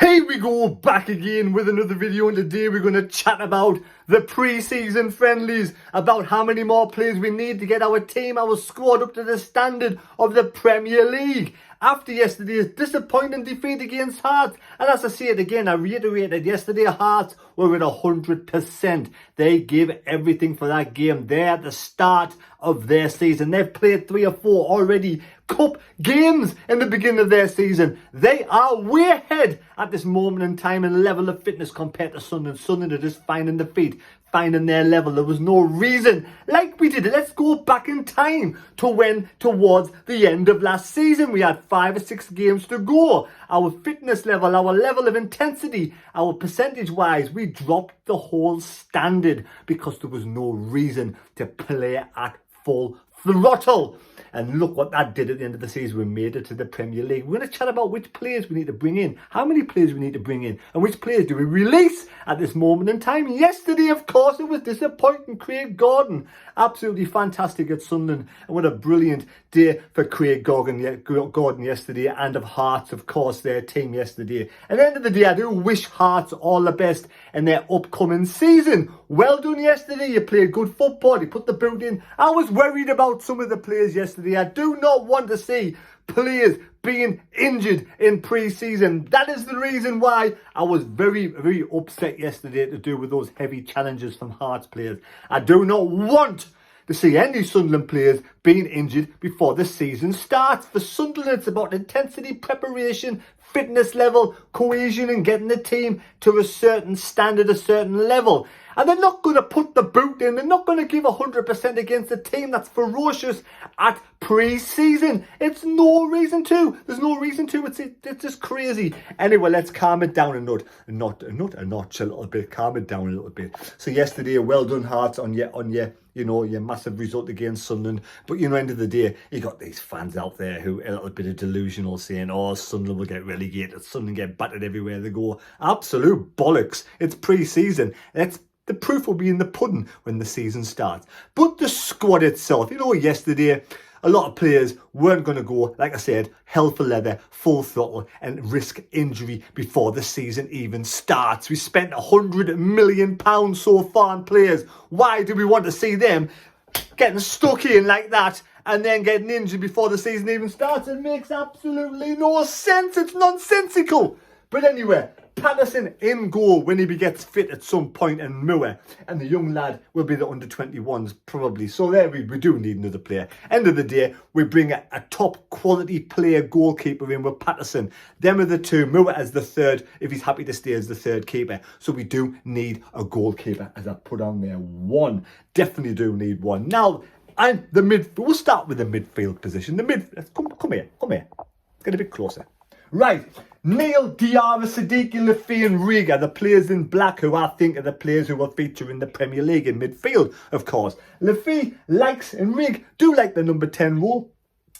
Here we go, back again with another video, and today we're going to chat about the pre-season friendlies, about how many more players we need to get our team, our squad up to the standard of the Premier League. After yesterday's disappointing defeat against Hearts, and as I say it again, I reiterated yesterday, Hearts were at 100%. They gave everything for that game. They're at the start of their season. They've played 3 or 4 already cup games in the beginning of their season. They are way ahead at this moment in time in level of fitness compared to Sunderland. Sunderland are just finding their feet, finding their level. There was no reason, like we did. Let's go back in time to when, towards the end of last season, we had 5 or 6 games to go. Our fitness level, our level of intensity, our percentage-wise, we dropped the whole standard because there was no reason to play at full throttle. And look what that did at the end of the season. We made it to the Premier League. We're going to chat about which players we need to bring in, how many players we need to bring in, and which players do we release at this moment in time. Yesterday, of course, it was disappointing. Craig Gordon, absolutely fantastic at Sunderland. And what a brilliant day for Craig Gordon yesterday, and of Hearts, of course, their team yesterday. At the end of the day, I do wish Hearts all the best in their upcoming season. Well done yesterday. You played good football. You put the boot in. I was worried about some of the players yesterday. I do not want to see players being injured in pre-season. That is the reason why I was very, very upset yesterday to do with those heavy challenges from Hearts players. I do not want to see any Sunderland players being injured before the season starts. For Sunderland, it's about intensity, preparation, fitness level, cohesion, and getting the team to a certain standard, a certain level. And they're not going to put the boot in. They're not going to give 100% against a team that's ferocious at pre-season. It's no reason to. There's no reason to. It's just crazy. Anyway, let's calm it down a notch a little bit. Calm it down a little bit. So yesterday, well done, Hearts, on your massive result against Sunderland. But end of the day, you got these fans out there who are a little bit of delusional, saying, "Oh, Sunderland will get relegated. Sunderland get battered everywhere they go." Absolute bollocks. It's pre-season. The proof will be in the pudding when the season starts. But the squad itself, yesterday, a lot of players weren't going to go, like I said, hell for leather, full throttle, and risk injury before the season even starts. We spent £100 million so far on players. Why do we want to see them getting stuck in like that and then getting injured before the season even starts? It makes absolutely no sense. It's nonsensical. But anyway, Patterson in goal when he gets fit at some point, and Moore, and the young lad will be the under-21s probably. So there we do need another player. End of the day, we bring a top quality player goalkeeper in with Patterson. Them are the two. Moore as the third, if he's happy to stay as the third keeper. So we do need a goalkeeper, as I put on there. One. Definitely do need one. Now, and the midfield. We'll start with the midfield position. Come here. Get a bit closer. Right, Neil, Diarra, Sadiq, Lafay and Rig are the players in black who I think are the players who will feature in the Premier League in midfield, of course. Lafay likes and Rig do like the number 10 role.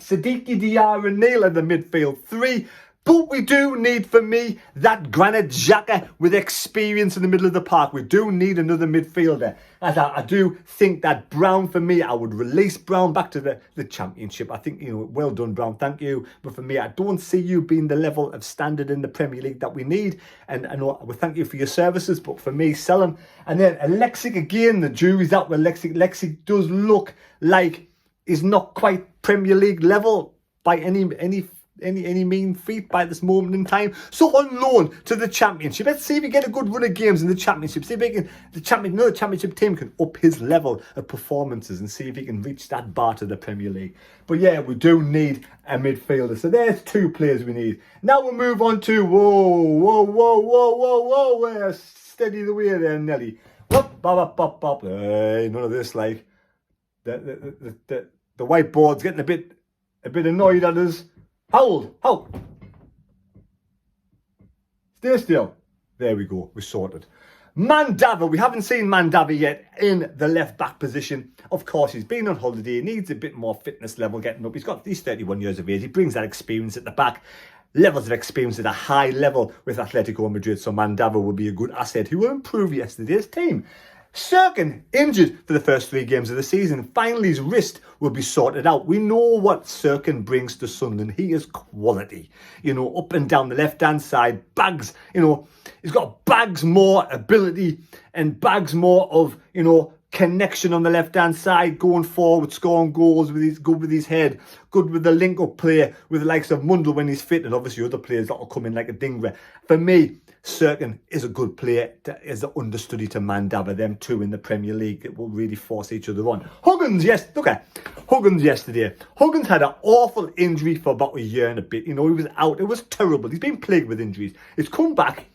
Sadiq, Diarra and Neil are the midfield 3. But we do need, for me, that Granit Xhaka with experience in the middle of the park. We do need another midfielder. As I do think that Brown, for me, I would release Brown back to the Championship. I think, well done, Brown, thank you. But for me, I don't see you being the level of standard in the Premier League that we need. And I will thank you for your services, but for me, sell him. And then Alexic, again, the jury's out with Alexic. Alexic does look like he's not quite Premier League level by any mean feat by this moment in time. So on loan to the Championship. Let's see if we get a good run of games in the Championship. See if the Championship team can up his level of performances and see if he can reach that bar to the Premier League. But yeah, we do need a midfielder. So there's 2 players we need. Now we'll move on to whoa. Steady the way there, Nelly. Hey, none of this. Like the whiteboard's getting a bit annoyed at us. Hold. Stay still. There we go. We're sorted. Mandava. We haven't seen Mandava yet in the left back position. Of course, he's been on holiday. He needs a bit more fitness level getting up. He's 31 years of age. He brings that experience at the back. Levels of experience at a high level with Atletico Madrid. So Mandava will be a good asset who will improve yesterday's team. Sirkin, injured for the first 3 games of the season. Finally, his wrist will be sorted out. We know what Sirkin brings to Sunderland. He is quality. Up and down the left-hand side, bags, he's got bags more ability and bags more of, connection on the left-hand side, going forward, scoring goals, good with his head, good with the link-up play with the likes of Mundle when he's fit, and obviously other players that will come in like a Dingra. For me, Sirkin is a good player, is an understudy to Mandava, them two in the Premier League that will really force each other on. Huggins, yes, look at Huggins yesterday. Huggins had an awful injury for about a year and a bit. He was out. It was terrible. He's been plagued with injuries. He's come back,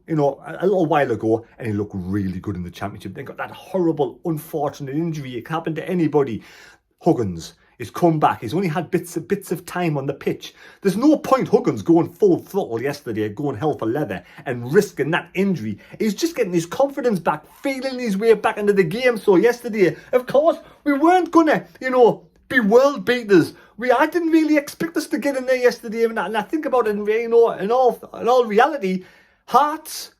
a little while ago, and he looked really good in the Championship. They got that horrible, unfortunate injury. It can happen to anybody. Huggins is come back. He's only had bits of time on the pitch. There's no point Huggins going full throttle yesterday, going hell for leather and risking that injury. He's just getting his confidence back, feeling his way back into the game. So yesterday, of course, we weren't gonna, be world beaters. I didn't really expect us to get in there yesterday, and I think about it, in all reality, Hearts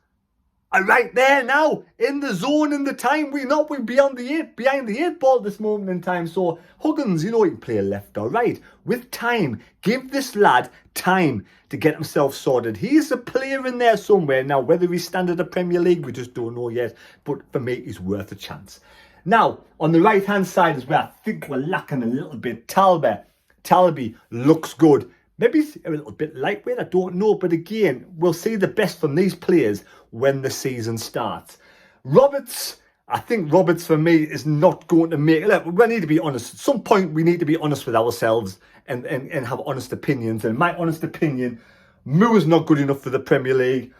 are right there now, in the zone, in the time. We're behind the 8 ball at this moment in time. So Huggins, he can play left or right. With time, give this lad time to get himself sorted. He's a player in there somewhere. Now, whether he's standard of Premier League, we just don't know yet. But for me, he's worth a chance. Now, on the right-hand side is where I think we're lacking a little bit. Talby looks good. Maybe it's a little bit lightweight, I don't know. But again, we'll see the best from these players when the season starts. Roberts, I think Roberts for me is not going to make it. Look, we need to be honest. At some point, we need to be honest with ourselves and have honest opinions. And my honest opinion, Moo is not good enough for the Premier League.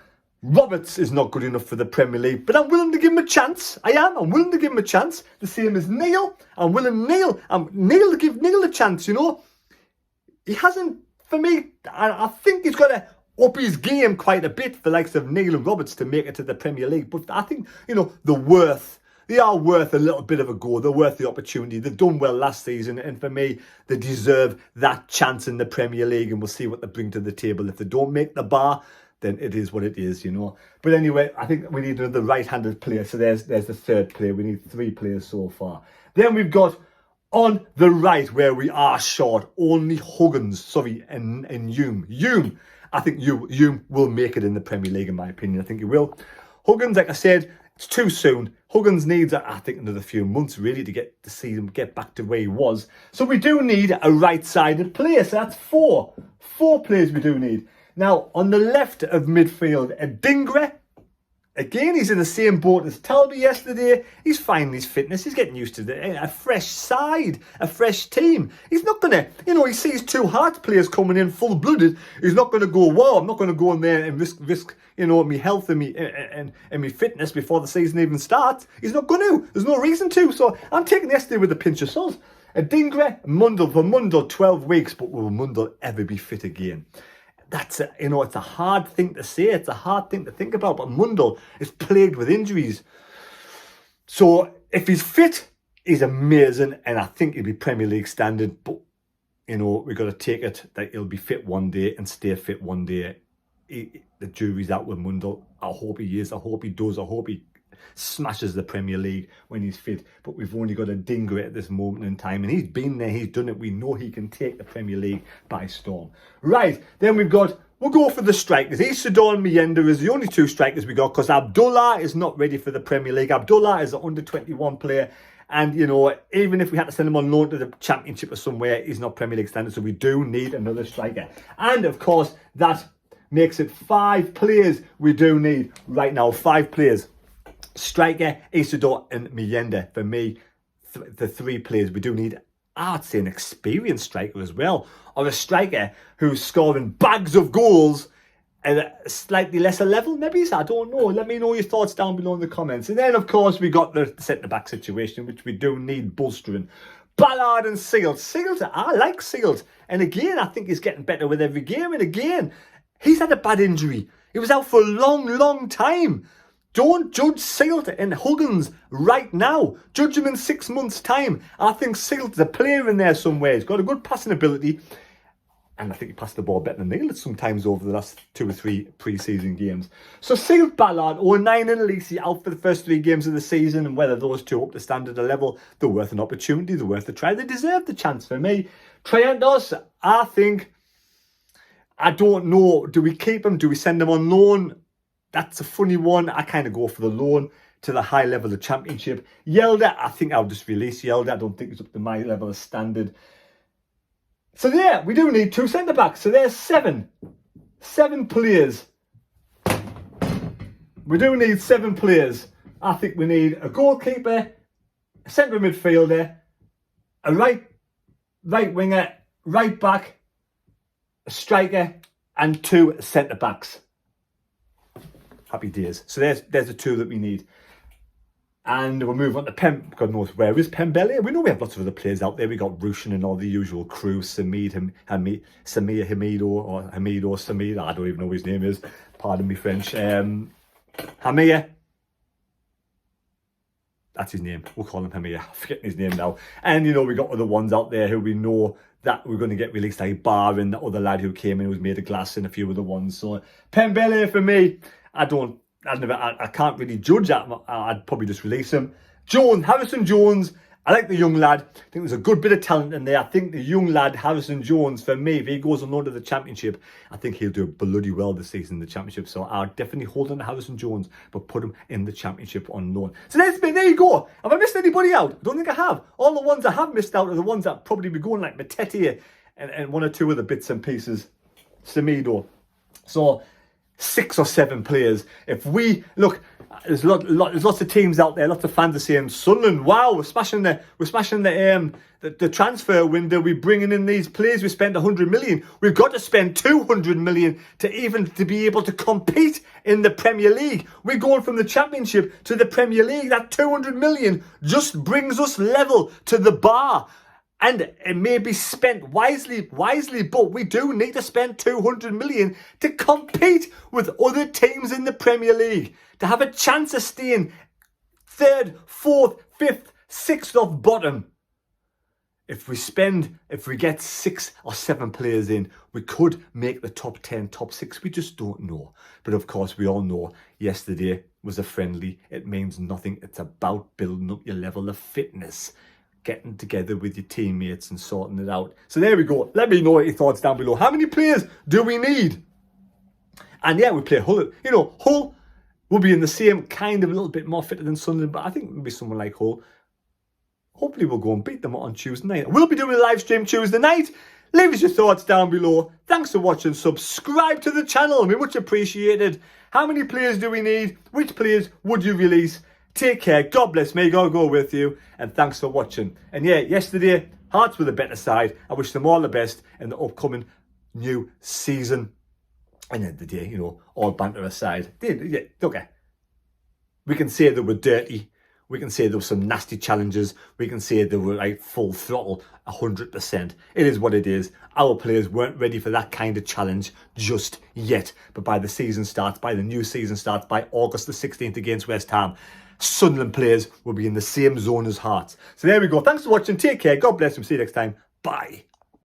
Roberts is not good enough for the Premier League. But I'm willing to give him a chance. I'm willing to give him a chance. The same as Neil. I'm to give Neil a chance, He hasn't, for me, I think he's got to up his game quite a bit for the likes of Neil and Roberts to make it to the Premier League. But I think, they are worth a little bit of a go. They're worth the opportunity. They've done well last season. And for me, they deserve that chance in the Premier League. And we'll see what they bring to the table. If they don't make the bar, then it is what it is, But anyway, I think we need another right-handed player. So there's the third player. We need 3 players so far. Then we've got on the right, where we are short, only Huggins, and Hume. I think Hume will make it in the Premier League, in my opinion. I think he will. Huggins, like I said, it's too soon. Huggins needs, I think, another few months, really, to see him get back to where he was. So we do need a right-sided player. So that's 4. 4 players we do need. Now, on the left of midfield, Dingra. Again, he's in the same boat as Talby yesterday. He's finding his fitness. He's getting used to a fresh side, a fresh team. He's not going to, he sees 2 Hearts players coming in full-blooded. He's not going to go, wow, I'm not going to go in there and risk me health and me fitness before the season even starts. He's not going to. There's no reason to. So I'm taking yesterday with a pinch of salt. Dingra, Mundle. For Mundle, 12 weeks. But will Mundle ever be fit again? That's it's a hard thing to say. It's a hard thing to think about. But Mundle is plagued with injuries. So if he's fit, he's amazing. And I think he'll be Premier League standard. But, we've got to take it that he'll be fit one day and stay fit one day. The jury's out with Mundle. I hope he is. I hope he does. I hope he smashes the Premier League when he's fit. But we've only got a Dingra at this moment in time, and he's been there, he's done it. We know he can take the Premier League by storm. Right, then we'll go for the strikers. Isidore and Miyenda is the only 2 strikers we got, because Abdullah is not ready for the Premier League. Abdullah is an under-21 player, and even if we had to send him on loan to the Championship or somewhere, he's not Premier League standard. So we do need another striker. And of course, that makes it 5 players we do need right now. 5 players. Striker, Isidore and Miyenda. For me, the 3 players we do need. I'd say an experienced striker as well. Or a striker who's scoring bags of goals at a slightly lesser level, maybe. I don't know. Let me know your thoughts down below in the comments. And then, of course, we got the centre-back situation, which we do need bolstering. Ballard and Seals. I like Seals. And again, I think he's getting better with every game. And again, he's had a bad injury. He was out for a long, long time. Don't judge Seals and Huggins right now. Judge him in 6 months' time. I think Seals is a player in there somewhere. He's got a good passing ability. And I think he passed the ball better than Neil sometimes over the last 2 or 3 pre-season games. So Sealed Ballard, O'Neill and Elise out for the first 3 games of the season, and whether those two up to standard or level, they're worth an opportunity, they're worth a try. They deserve the chance for me. Triantos, I think, I don't know. Do we keep him? Do we send him on loan? That's a funny one. I kind of go for the loan to the high level of the Championship. Yelda, I think I'll just release Yelda. I don't think he's up to my level of standard. So yeah, we do need 2 centre-backs. So there's 7 players. We do need 7 players. I think we need a goalkeeper, a centre midfielder, a right winger, right back, a striker, and 2 centre-backs. Happy days. So there's the 2 that we need. And we'll move on to God knows where is Pembele. We know we have lots of other players out there. We got Rushin and all the usual crew. Samir Hamido. I don't even know what his name is. Pardon me, French. Hamia. That's his name. We'll call him Hamia. I'm forgetting his name now. And, you know, we got other ones out there who we know that we're going to get released, like Bar and the other lad who came in who was made of glass and a few other ones. So Pembele for me, I can't really judge that. I'd probably just release him. Harrison Jones, I like the young lad. I think there's a good bit of talent in there. I think the young lad, Harrison Jones, for me, if he goes on loan to the Championship, I think he'll do bloody well this season in the Championship. So I'll definitely hold on to Harrison Jones, but put him in the Championship on loan. So there you go. Have I missed anybody out? I don't think I have. All the ones I have missed out are the ones that probably be going, like Matete and 1 or 2 other bits and pieces. Semedo. So 6 or 7 players. If we look, there's lots of teams out there, lots of fans are saying Sunderland, wow, we're smashing the transfer window. We're bringing in these players. We spent 100 million. We've got to spend 200 million to be able to compete in the Premier League. We're going from the Championship to the Premier League. That 200 million just brings us level to the bar. And it may be spent wisely, but we do need to spend 200 million to compete with other teams in the Premier League, to have a chance of staying 3rd, 4th, 5th, 6th off bottom. If we get 6 or 7 players in, we could make the top 10, top 6. We just don't know. But of course, we all know yesterday was a friendly. It means nothing. It's about building up your level of fitness, getting together with your teammates and sorting it out. So there we go. Let me know your thoughts down below. How many players do we need? And yeah, we play Hull. You know, Hull will be in the same kind of a little bit more fitter than Sunderland, but I think maybe someone like Hull, hopefully we'll go and beat them on Tuesday night. We'll be doing a live stream Tuesday night. Leave us your thoughts down below. Thanks for watching. Subscribe to the channel. We much appreciated. How many players do we need? Which players would you release? Take care. God bless. May God go with you. And thanks for watching. And yeah, yesterday, Hearts were the better side. I wish them all the best in the upcoming new season. And then the day, you know, all banter aside. Okay. We can say they were dirty. We can say there were some nasty challenges. We can say they were like full throttle, 100%. It is what it is. Our players weren't ready for that kind of challenge just yet. But by the season starts, by the new season starts, by August the 16th against West Ham, Sunderland players will be in the same zone as Hearts. So there we go. Thanks for watching. Take care. God bless you. See you next time. Bye.